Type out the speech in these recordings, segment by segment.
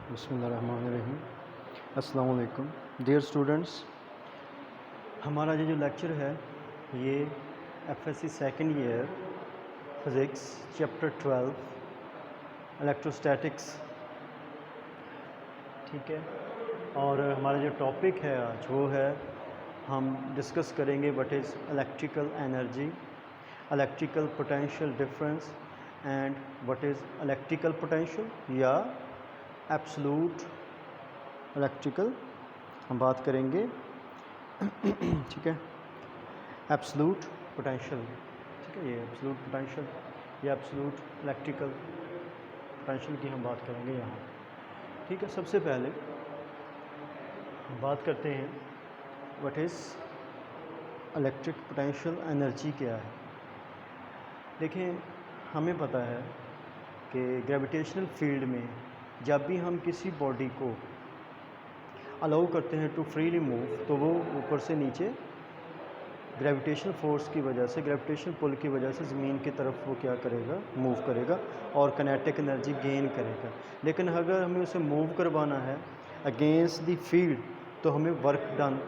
बिस्मिल्लाहिर्रहमानिर्रहीम। अस्सलाम वालेकुम डियर स्टूडेंट्स। हमारा ये जो लेक्चर है ये FSc second year physics chapter 12 electrostatics, ठीक है। और हमारा जो टॉपिक है आज वो है, हम डिस्कस करेंगे what is electrical energy, electrical potential difference and what is electrical potential या एब्सोल्यूट इलेक्ट्रिकल हम बात करेंगे, ठीक है। एब्सोल्यूट पोटेंशियल, ठीक है, ये एब्सोल्यूट पोटेंशियल या एब्सोल्यूट इलेक्ट्रिकल पोटेंशियल की हम बात करेंगे यहाँ, ठीक है। सबसे पहले हम बात करते हैं what is electric potential energy क्या है। देखिए, हमें पता है कि ग्रेविटेशनल फील्ड में जब भी हम किसी बॉडी को अलाउ करते हैं टू फ्रीली मूव, तो वो ऊपर से नीचे ग्रेविटेशनल फोर्स की वजह से, ग्रेविटेशनल पुल की वजह से ज़मीन की तरफ वो क्या करेगा, मूव करेगा और काइनेटिक एनर्जी गेन करेगा। लेकिन अगर हमें उसे मूव करवाना है अगेंस्ट द फील्ड, तो हमें वर्क डन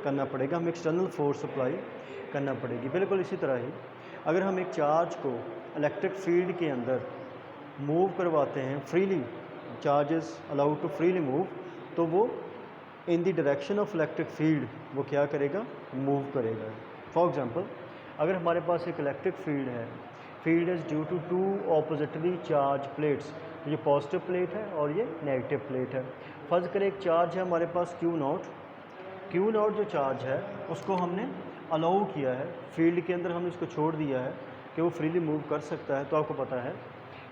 करना पड़ेगा, हमें एक्सटर्नल फोर्स अप्लाई करना पड़ेगी। बिल्कुल इसी तरह ही अगर हम एक चार्ज को इलेक्ट्रिक फील्ड के अंदर मूव करवाते हैं freely, charges allowed to freely move, तो वो in the direction of electric field वो क्या करेगा, मूव करेगा। फॉर एग्जांपल, अगर हमारे पास एक इलेक्ट्रिक फील्ड है, field is due to two oppositely charge plates, ये पॉजिटिव प्लेट है और ये नेगेटिव प्लेट है। फर्ज करें एक चार्ज है हमारे पास क्यू नॉट जो चार्ज है उसको हमने अलाउ किया है फील्ड के अंदर, हमने इसको छोड़ दिया है कि वो फ्रीली मूव कर सकता है। तो आपको पता है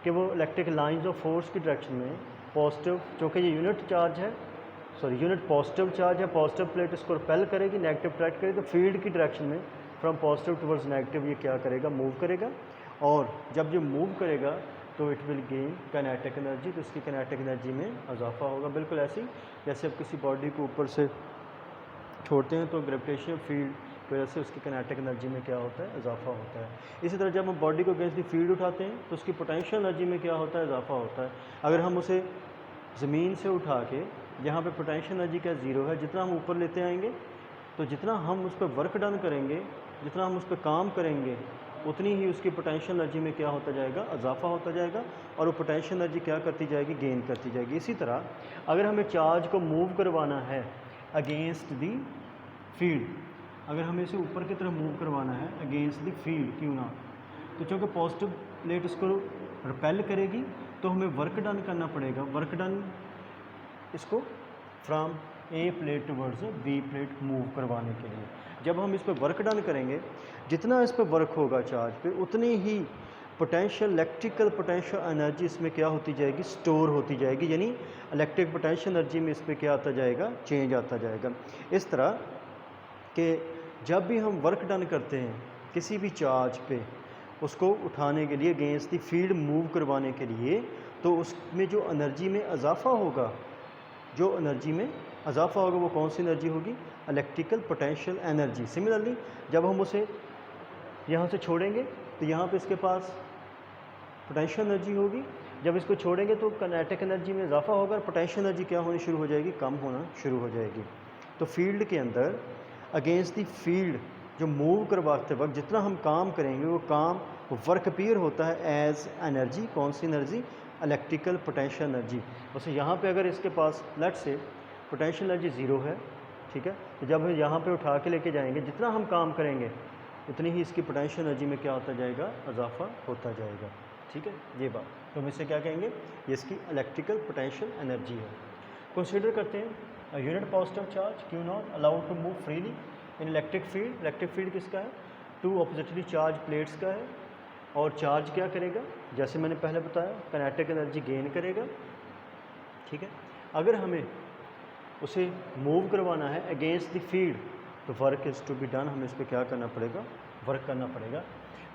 कि वो इलेक्ट्रिक लाइंस ऑफ फोर्स की डायरेक्शन में पॉजिटिव, चूँकि ये यूनिट चार्ज है, यूनिट पॉजिटिव चार्ज है, पॉजिटिव प्लेट इसको रिपेल करेगी, नेगेटिव अट्रैक्ट करेगी, तो फील्ड की डायरेक्शन में फ्रॉम पॉजिटिव टुवर्ड्स नेगेटिव ये क्या करेगा, मूव करेगा। और जब ये मूव करेगा तो it will gain kinetic energy, तो इसकी काइनेटिक एनर्जी में इजाफा होगा। बिल्कुल ऐसे ही जैसे आप किसी बॉडी को ऊपर से छोड़ते हैं तो ग्रेविटेशनल फील्ड की वजह से उसकी काइनेटिक एनर्जी में क्या होता है, इजाफा होता है। इसी तरह जब हम बॉडी को अगेंस्ट द फील्ड उठाते हैं तो उसकी पोटेंशियल एनर्जी में क्या होता है, इजाफा होता है। अगर हम उसे ज़मीन से उठा के, जहाँ पे पोटेंशियल एनर्जी का ज़ीरो है, जितना हम ऊपर लेते आएंगे तो जितना हम उस पर वर्क डन करेंगे, जितना हम उस पर काम करेंगे, उतनी ही उसकी पोटेंशियल एनर्जी में क्या होता जाएगा, इजाफा होता जाएगा और वो पोटेंशियल एनर्जी क्या करती जाएगी, गेन करती जाएगी। इसी तरह अगर हमें चार्ज को मूव करवाना है अगेंस्ट दी फील्ड, अगर हमें इसे ऊपर की तरफ मूव करवाना है अगेंस्ट द फील्ड क्यों ना, तो चूँकि पॉजिटिव प्लेट इसको रिपेल करेगी तो हमें वर्क डन करना पड़ेगा। वर्क डन इसको from A plate towards B plate move करवाने के लिए, जब हम इस पर वर्क डन करेंगे, जितना इस पर वर्क होगा चार्ज पे, उतनी ही पोटेंशियल, इलेक्ट्रिकल पोटेंशियल एनर्जी इसमें क्या होती जाएगी, स्टोर होती जाएगी। यानी इलेक्ट्रिक पोटेंशियल एनर्जी में इस पर क्या आता जाएगा, चेंज आता जाएगा। इस तरह कि जब भी हम वर्क डन करते हैं किसी भी चार्ज पे, उसको उठाने के लिए, अगेंस्ट द फील्ड मूव करवाने के लिए, तो उसमें जो एनर्जी में इजाफा होगा, जो एनर्जी में इजाफा होगा वो कौन सी एनर्जी होगी, इलेक्ट्रिकल पोटेंशियल एनर्जी। सिमिलरली जब हम उसे यहाँ से छोड़ेंगे तो यहाँ पे इसके पास पोटेंशियल एनर्जी होगी, जब इसको छोड़ेंगे तो काइनेटिक एनर्जी में इजाफा होगा और पोटेंशियल एनर्जी क्या होनी शुरू हो जाएगी, कम होना शुरू हो जाएगी। तो फील्ड के अंदर अगेंस्ट द फील्ड जो मूव करवाते वक्त जितना हम काम करेंगे वो काम, वर्क अपीयर होता है एज एनर्जी। कौन सी एनर्जी, इलेक्ट्रिकल पोटेंशियल एनर्जी। वैसे यहाँ पे अगर इसके पास लेट से पोटेंशियल एनर्जी ज़ीरो है, ठीक है, तो जब हम यहाँ पे उठा के लेके जाएंगे, जितना हम काम करेंगे उतनी ही इसकी पोटेंशियल एनर्जी में क्या होता जाएगा, इजाफा होता जाएगा, ठीक है। ये बात तो हम इसे क्या कहेंगे, ये इसकी इलेक्ट्रिकल पोटेंशियल एनर्जी है। कंसीडर करते हैं unit positive charge Q not allowed to move freely in electric field. Electric field किसका है, टू ऑपोजिटली चार्ज प्लेट्स का है। और चार्ज क्या करेगा, जैसे मैंने पहले बताया, काइनेटिक एनर्जी गेन करेगा, ठीक है। अगर हमें उसे मूव करवाना है अगेंस्ट द फील्ड, तो work is to be done, हमें इस पर क्या करना पड़ेगा, वर्क करना पड़ेगा।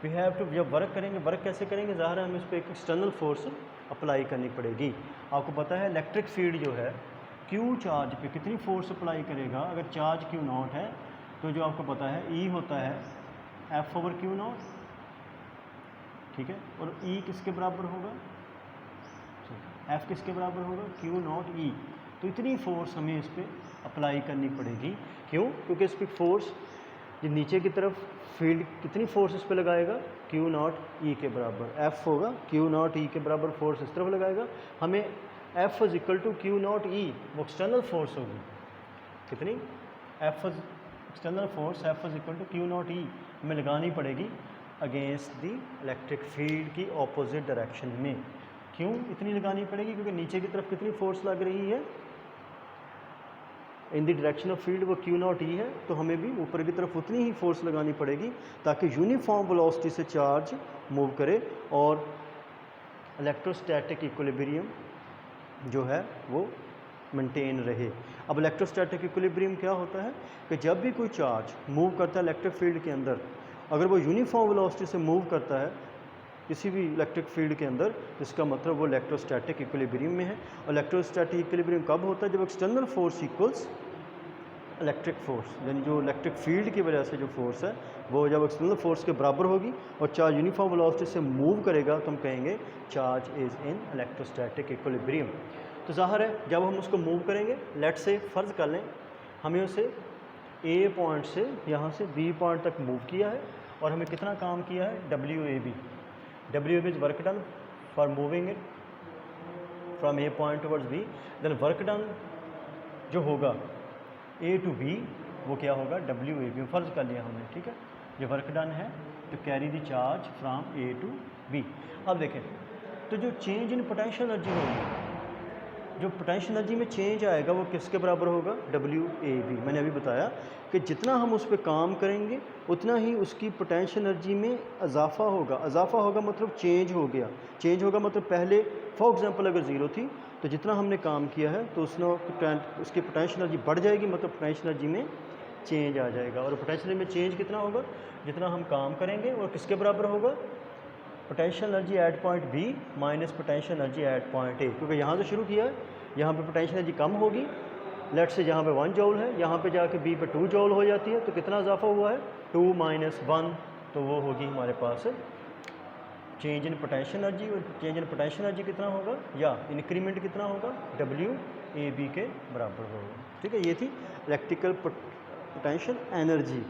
वी हैव टू, जब वर्क करेंगे, वर्क कैसे करेंगे, ज़ाहिर है हमें इस पर एक एक्सटर्नल फोर्स अप्लाई करनी पड़ेगी। आपको पता है इलेक्ट्रिक फील्ड जो है क्यू चार्ज पे कितनी फोर्स अप्लाई करेगा। अगर चार्ज क्यू नॉट है तो जो आपको पता है ई होता है एफ ओवर क्यू नॉट, ठीक है, और ई किसके बराबर होगा, एफ किसके बराबर होगा, क्यू नॉट ई। तो इतनी फोर्स हमें इस पर अप्लाई करनी पड़ेगी। क्यों? क्योंकि इस पर फोर्स जो नीचे की तरफ फील्ड कितनी फोर्स इस पर लगाएगा, क्यू नॉट ई के बराबर एफ होगा, क्यू नॉट ई के बराबर फोर्स इस तरफ लगाएगा। हमें F is equal to Q naught E, वो एक्सटर्नल फोर्स होगी कितनी, F is external force F is equal to Q naught E हमें लगानी पड़ेगी अगेंस्ट दी इलेक्ट्रिक फील्ड की ऑपोजिट डायरेक्शन में। क्यों इतनी लगानी पड़ेगी? क्योंकि नीचे की तरफ कितनी फोर्स लग रही है इन द डायरेक्शन ऑफ फील्ड, वो क्यू नॉट ई है, तो हमें भी ऊपर की तरफ उतनी ही फोर्स लगानी पड़ेगी ताकि यूनिफॉर्म वेलोसिटी से चार्ज मूव करे और इलेक्ट्रोस्टैटिक इक्विलिब्रियम जो है वो मेंटेन रहे। अब इलेक्ट्रोस्टैटिक इक्विलिब्रियम क्या होता है कि जब भी कोई चार्ज मूव करता है इलेक्ट्रिक फील्ड के अंदर, अगर वो यूनिफॉर्म वेलोसिटी से मूव करता है किसी भी इलेक्ट्रिक फील्ड के अंदर, इसका मतलब वो इलेक्ट्रोस्टैटिक इक्विलिब्रियम में है। और इलेक्ट्रोस्टैटिक इक्विलिब्रियम कब होता है? जब external force equals electric force, यानी जो इलेक्ट्रिक फील्ड की वजह से जो फोर्स है वो जब एक्सटर्नल फोर्स के बराबर होगी और चार्ज यूनिफॉर्म वेलोसिटी से मूव करेगा तो हम कहेंगे charge is in electrostatic equilibrium. तो ज़ाहिर है जब हम उसको मूव करेंगे, लेट से फ़र्ज़ कर लें हमें उसे ए पॉइंट से यहाँ से बी पॉइंट तक मूव किया है और हमें कितना काम किया है, W A B. W A B is work done for moving it from A point towards B. Then work done जो होगा ए टू बी वो क्या होगा, डब्ल्यू ए बी फ़र्ज़ कर लिया हमने, ठीक है। ये वर्क डन है तो carry the charge from A to B. अब देखें तो जो चेंज इन पोटेंशियल एनर्जी होगी, जो पोटेंशियल एनर्जी में चेंज आएगा वो किसके बराबर होगा, डब्ल्यू ए बी। मैंने अभी बताया कि जितना हम उस पर काम करेंगे उतना ही उसकी पोटेंशियल एनर्जी में इजाफा होगा। इजाफा होगा मतलब चेंज हो गया, चेंज होगा मतलब पहले फॉर एग्जांपल अगर ज़ीरो थी तो जितना हमने काम किया है तो उसकी पोटेंशियल एनर्जी बढ़ जाएगी, मतलब पोटेंशियल एनर्जी में चेंज आ जाएगा। और पोटेंशियल एनर्जी में चेंज कितना होगा, जितना हम काम करेंगे और किसके बराबर होगा, potential energy at point B minus potential energy at point A. क्योंकि यहाँ से शुरू किया है, यहाँ पे पोटेंशियल एनर्जी कम होगी, लेट से जहाँ पे 1 जूल है यहाँ पे जाके बी पे 2 जूल हो जाती है, तो कितना इजाफा हुआ है, 2 माइनस 1, तो वो होगी हमारे पास चेंज इन पोटेंशियल एनर्जी। और चेंज इन पोटेंशियल एनर्जी कितना होगा या इंक्रीमेंट कितना होगा, डब्ल्यू ए बी के बराबर होगा, ठीक है। ये थी इलेक्ट्रिकल पोटेंशियल एनर्जी।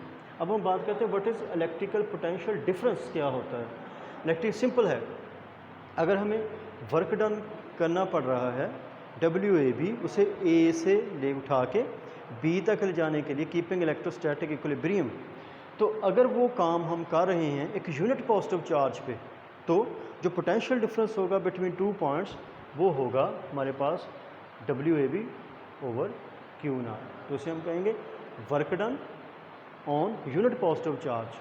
अब हम बात करते हैं what is electrical potential difference, क्या होता है। इलेक्ट्रिक सिंपल है, अगर हमें वर्क डन करना पड़ रहा है डब्ल्यू ए बी, उसे ए से ले उठा के बी तक ले जाने के लिए कीपिंग इलेक्ट्रोस्टैटिक इक्विलिब्रियम, तो अगर वो काम हम कर रहे हैं एक यूनिट पॉजिटिव चार्ज पे, तो जो पोटेंशियल डिफरेंस होगा बिटवीन 2 पॉइंट्स वो होगा हमारे पास W A B over Q not. तो उसे हम कहेंगे work done on unit positive charge,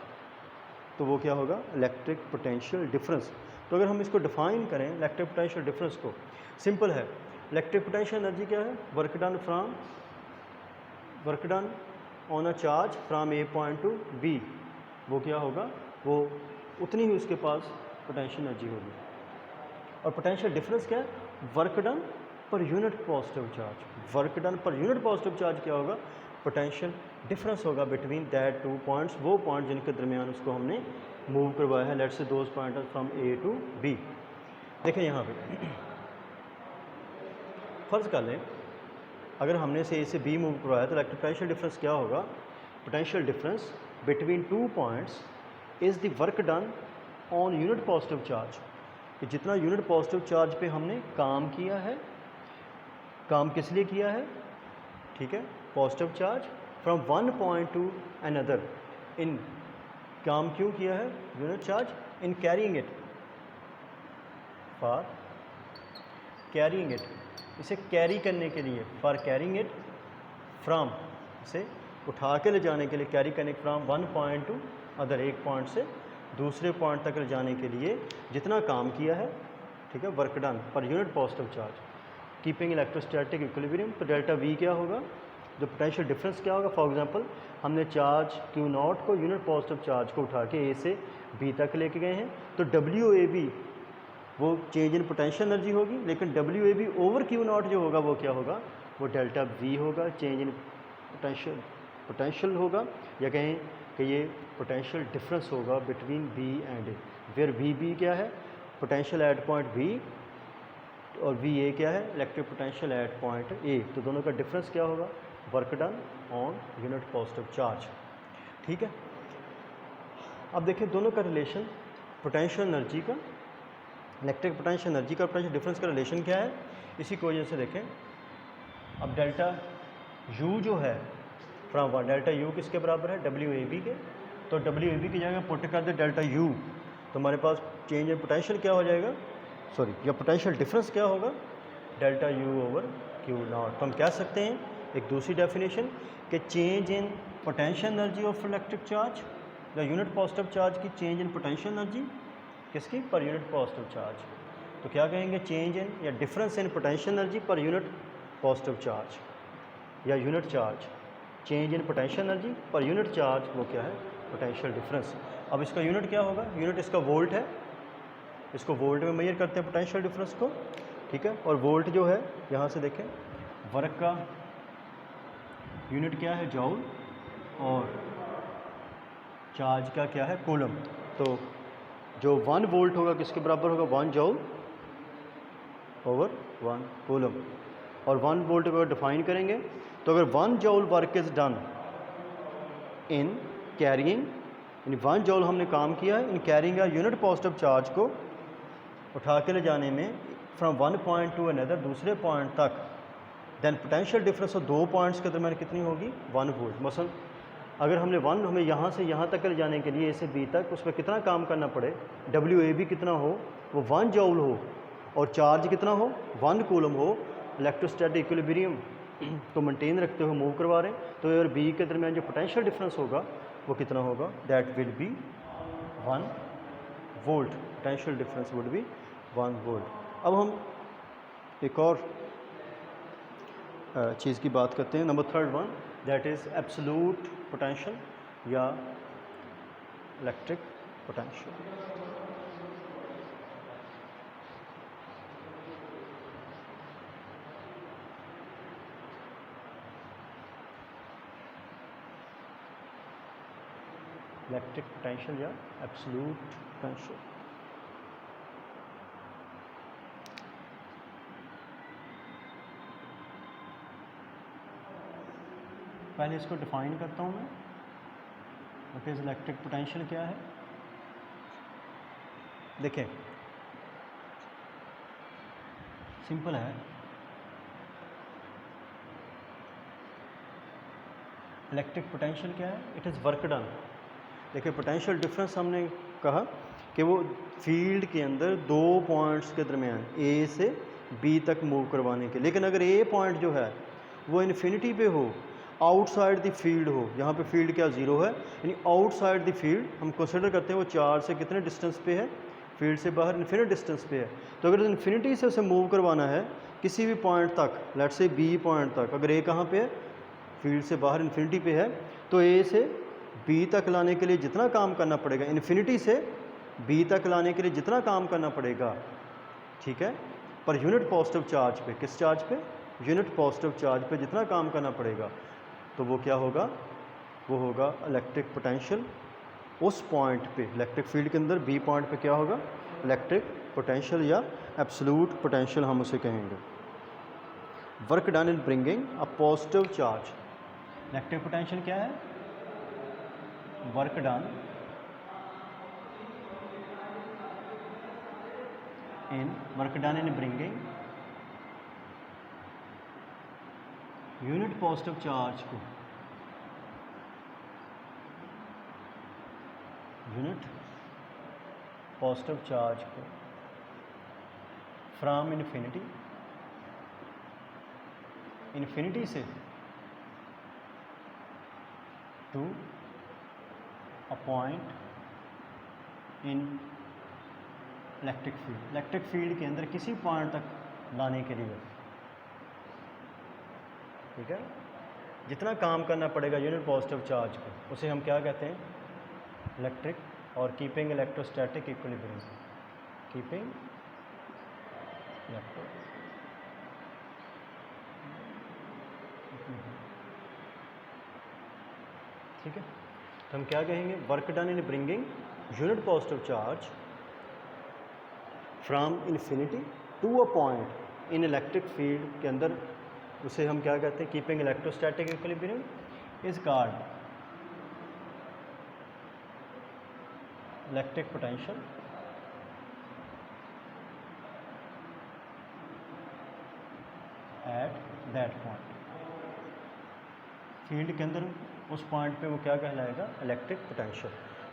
तो वो क्या होगा, इलेक्ट्रिक पोटेंशियल डिफरेंस। तो अगर हम इसको डिफाइन करें इलेक्ट्रिक पोटेंशियल डिफरेंस को, सिंपल है, इलेक्ट्रिक पोटेंशियल एनर्जी क्या है, work done on a charge from A point to B, वो क्या होगा, वो उतनी ही उसके पास पोटेंशियल एनर्जी होगी। और पोटेंशियल डिफरेंस क्या है, वर्क डन पर unit positive charge. Work done पर यूनिट पॉजिटिव चार्ज क्या होगा, पोटेंशियल डिफरेंस होगा बिटवीन दैट 2 पॉइंट्स, वो पॉइंट जिनके दरमियान उसको हमने मूव करवाया है, let's say those point from A to B. देखें यहाँ पे फ़र्ज़ कर लें अगर हमने से ए से बी मूव करवाया तो इलेक्ट्रिक पोटेंशियल डिफरेंस क्या होगा, potential difference between 2 points is the work done on unit positive charge, कि जितना यूनिट पॉजिटिव चार्ज पे हमने काम किया है, काम किस लिए किया है, ठीक है, positive charge from 1 point to another, इन काम क्यों किया है unit charge, in carrying it, for carrying it, इसे कैरी करने के लिए, फॉर कैरिंग इट फ्रॉम, इसे उठा के ले जाने के लिए, कैरी करने फ्रॉम 1 पॉइंट टू अदर, एक पॉइंट से दूसरे पॉइंट तक ले जाने के लिए जितना काम किया है, ठीक है, वर्क डन पर unit positive charge keeping electrostatic equilibrium. तो डेल्टा वी क्या होगा, जो पोटेंशियल डिफरेंस क्या होगा, फॉर एग्जांपल हमने चार्ज क्यू नॉट को, यूनिट पॉजिटिव चार्ज को उठा के ए से बी तक लेके गए हैं, तो डब्ल्यू ए बी वो चेंज इन पोटेंशियल एनर्जी होगी, लेकिन W A B over Q not जो होगा वो क्या होगा, वो डेल्टा वी होगा, चेंज इन पोटेंशियल होगा, या कहें कि ये पोटेंशियल डिफरेंस होगा between B and A, where V B क्या है, पोटेंशियल एट पॉइंट बी और वी ए क्या है, electric potential at point A. तो दोनों का डिफरेंस क्या होगा, work done on unit positive charge. ठीक है, अब देखिए दोनों का रिलेशन, पोटेंशियल एनर्जी का, इलेक्ट्रिक पोटेंशियल एनर्जी का पोटेंशियल डिफरेंस का रिलेशन क्या है, इसी की वजह से देखें। अब डेल्टा यू जो है फ्रॉम वन, डेल्टा यू किसके बराबर है, डब्ल्यू ए बी के। तो डब्ल्यू ए बी की जगह पुट कर दे डेल्टा यू, तो हमारे पास चेंज इन पोटेंशियल क्या हो जाएगा, सॉरी या पोटेंशियल डिफरेंस क्या होगा, delta U over Q not. तो हम कह सकते हैं एक दूसरी डेफिनेशन कि change in potential energy of electric charge या यूनिट पॉजिटिव चार्ज की चेंज इन पोटेंशियल एनर्जी किसकी, पर यूनिट पॉजिटिव चार्ज। तो क्या कहेंगे, चेंज इन या difference in potential energy per unit positive charge या unit charge, change in potential energy per unit charge, वो क्या है, पोटेंशियल डिफरेंस। अब इसका यूनिट क्या होगा, यूनिट इसका वोल्ट है, इसको वोल्ट में मेजर करते हैं पोटेंशियल डिफरेंस को। ठीक है, और वोल्ट जो है यहाँ से देखें, वर्क का यूनिट क्या है, जॉउल, और चार्ज का क्या है, कूलम। तो जो 1 वोल्ट होगा किसके बराबर होगा, 1 जॉउल ओवर 1 कूलम। और 1 वोल्ट को डिफाइन करेंगे तो अगर 1 joule work is done in carrying, यानी 1 जॉउल हमने काम किया है इन कैरिंग या यूनिट पॉजिटिव चार्ज को उठा के ले जाने में from one point to another, दूसरे पॉइंट तक, then potential difference of 2 points के दरमियान कितनी होगी, 1 वोल्ट। मसलन अगर हमें यहाँ से यहाँ तक ले जाने के लिए ए से बी तक, उसमें कितना काम करना पड़े, डब्ल्यू ए बी कितना हो, वो 1 जॉउल हो, और चार्ज कितना हो, 1 कूलम हो, इलेक्ट्रोस्टैटिक इक्विलिब्रियम को मेंटेन रखते हुए मूव करवा रहे हैं। तो ए और बी के दरमियान जो पोटेंशियल डिफरेंस होगा वो कितना होगा, that will be 1 volt, potential difference would be 1 volt. अब हम एक और चीज़ की बात करते हैं, number 3 one, that is absolute potential या इलेक्ट्रिक पोटेंशियल। इलेक्ट्रिक पोटेंशियल या एब्सोल्यूट पोटेंशियल। पहले इसको डिफाइन करता हूँ मैं, व्हाट इज़ इलेक्ट्रिक पोटेंशियल क्या है। देखें सिंपल है, इलेक्ट्रिक पोटेंशियल क्या है, इट इज़ वर्क डन। देखिए पोटेंशियल डिफरेंस हमने कहा कि वो फील्ड के अंदर 2 पॉइंट्स के दरमियान ए से बी तक मूव करवाने के, लेकिन अगर ए पॉइंट जो है वो इन्फिनिटी पे हो, आउटसाइड द फील्ड हो, यहाँ पे फील्ड क्या 0 है, यानी आउटसाइड द फील्ड हम कंसिडर करते हैं वो चार्ज से कितने डिस्टेंस पे है, फील्ड से बाहर इन्फिनिट डिस्टेंस पे है। तो अगर इन्फिनिटी से उसे मूव करवाना है किसी भी पॉइंट तक, लेट्स से बी पॉइंट तक, अगर ए कहाँ पे है, फील्ड से बाहर इन्फिनिटी पे है, तो ए से बी तक लाने के लिए जितना काम करना पड़ेगा, इन्फिनिटी से बी तक लाने के लिए जितना काम करना पड़ेगा, ठीक है, पर यूनिट पॉजिटिव चार्ज पे, किस चार्ज पे, यूनिट पॉजिटिव चार्ज पे जितना काम करना पड़ेगा, तो वो क्या होगा, वो होगा इलेक्ट्रिक पोटेंशियल उस पॉइंट पे, इलेक्ट्रिक फील्ड के अंदर बी पॉइंट पे क्या होगा, इलेक्ट्रिक पोटेंशियल या एब्सोल्यूट पोटेंशियल हम उसे कहेंगे। Work done in bringing a positive charge, electric potential क्या है, work done in bringing unit positive charge को, यूनिट पॉजिटिव चार्ज को फ्रॉम इन्फिनिटी से to a point in electric field के अंदर किसी पॉइंट तक लाने के लिए, ठीक है, जितना काम करना पड़ेगा यूनिट पॉजिटिव चार्ज को, उसे हम क्या कहते हैं, इलेक्ट्रिक, और keeping electrostatic equilibrium, keeping electro, ठीक है। तो हम क्या कहेंगे, work done in bringing unit positive charge from infinity to a point in electric field के अंदर, उसे हम क्या कहते हैं, keeping electrostatic equilibrium is called electric potential at that point. Field के अंदर उस पॉइंट पे वो क्या कहलाएगा, इलेक्ट्रिक पोटेंशियल।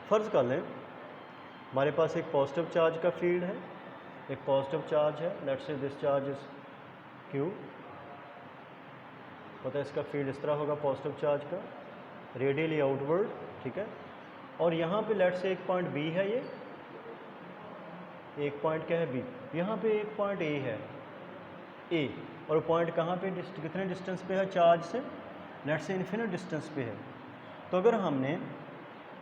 फ़र्ज़ कर लें हमारे पास एक पॉजिटिव चार्ज का फील्ड है, एक पॉजिटिव चार्ज है, लेट्स से दिस चार्ज इज क्यू, पता है इसका फील्ड इस तरह होगा पॉजिटिव चार्ज का, रेडियली आउटवर्ड, ठीक है। और यहाँ पे लेट्स से एक पॉइंट बी है, ये एक पॉइंट क्या है बी, यहाँ पे एक पॉइंट ए है ए, और पॉइंट कहाँ पे कितने डिस्टेंस पे है चार्ज से, लेट्स से इन्फिनिट डिस्टेंस पे है। तो अगर हमने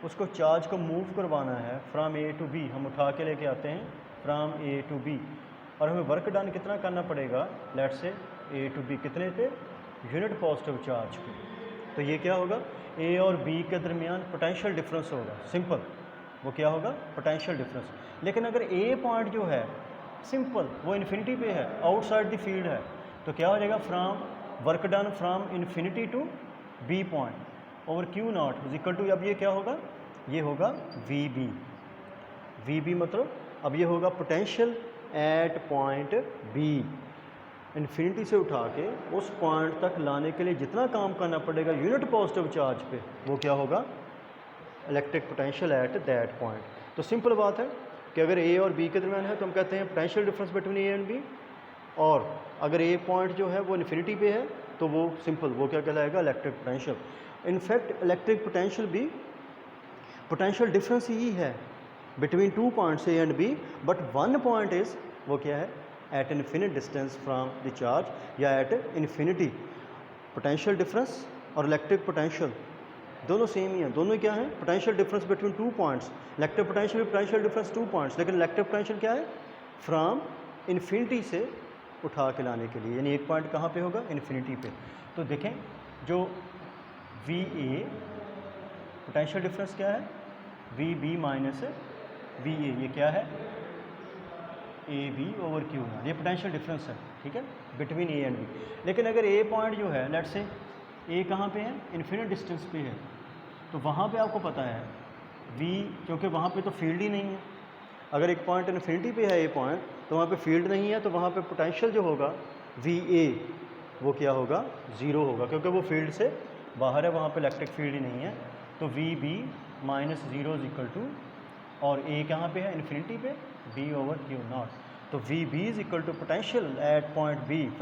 उसको चार्ज को मूव करवाना है फ्राम ए टू बी, हम उठा के लेके आते हैं फ्राम ए टू बी, और हमें वर्क डन कितना करना पड़ेगा, let's say A to B कितने पे, यूनिट पॉजिटिव चार्ज पे। तो ये क्या होगा, ए और बी के दरमियान पोटेंशियल डिफरेंस होगा, सिंपल, वो क्या होगा, पोटेंशियल डिफरेंस। लेकिन अगर ए पॉइंट जो है सिंपल वो इन्फिनिटी पे है, आउटसाइड द फील्ड है, तो क्या हो जाएगा, from work done from infinity to B point over Q not is equal to, अब ये क्या होगा, ये होगा वी बी। वी बी मतलब अब ये होगा potential at point B, infinity से उठा के उस पॉइंट तक लाने के लिए जितना काम करना पड़ेगा यूनिट पॉजिटिव चार्ज पे, वो क्या होगा, electric potential at that point. तो सिंपल बात है कि अगर ए और बी के दरमियान है तो हम कहते हैं potential difference between A and B, और अगर ए पॉइंट जो है वो इन्फिनिटी पे है तो वो सिंपल, वो क्या कहलाएगा, electric potential. In fact electric potential भी पोटेंशियल डिफरेंस ही है between two points A and B, but one point is, वो क्या है, at infinite distance from the charge या एट इन्फिनिटी। पोटेंशियल डिफरेंस और इलेक्ट्रिक पोटेंशियल दोनों सेम ही हैं, दोनों क्या हैं, potential difference between two points. Electric potential potential difference two points, लेकिन इलेक्ट्रिक पोटेंशियल क्या है, फ्राम इन्फिनिटी से उठा के लाने के लिए, यानी एक पॉइंट कहाँ पे होगा, इन्फिनिटी पे। तो देखें जो वी ए पोटेंशियल डिफरेंस क्या है, V B minus V A, ये क्या है, A B over Q not, ये पोटेंशियल डिफरेंस है, ठीक है, बिटवीन ए एंड बी। लेकिन अगर ए पॉइंट जो है, लेट्स से ए कहाँ पे है, इन्फिनिट डिस्टेंस पे है, तो वहाँ पे आपको पता है वी, क्योंकि वहाँ पे तो फील्ड ही नहीं है, अगर एक पॉइंट इन्फिनिटी पे है ए पॉइंट तो वहाँ पे फील्ड नहीं है, तो वहाँ पे पोटेंशियल जो होगा वी ए वो क्या होगा, ज़ीरो होगा, क्योंकि वो फील्ड से बाहर है, वहाँ पे इलेक्ट्रिक फील्ड ही नहीं है। तो V B minus zero is equal to, और ए कहाँ पे है, इन्फिनिटी पे, बी ओवर क्यू नॉट। तो V B is equal to potential at point B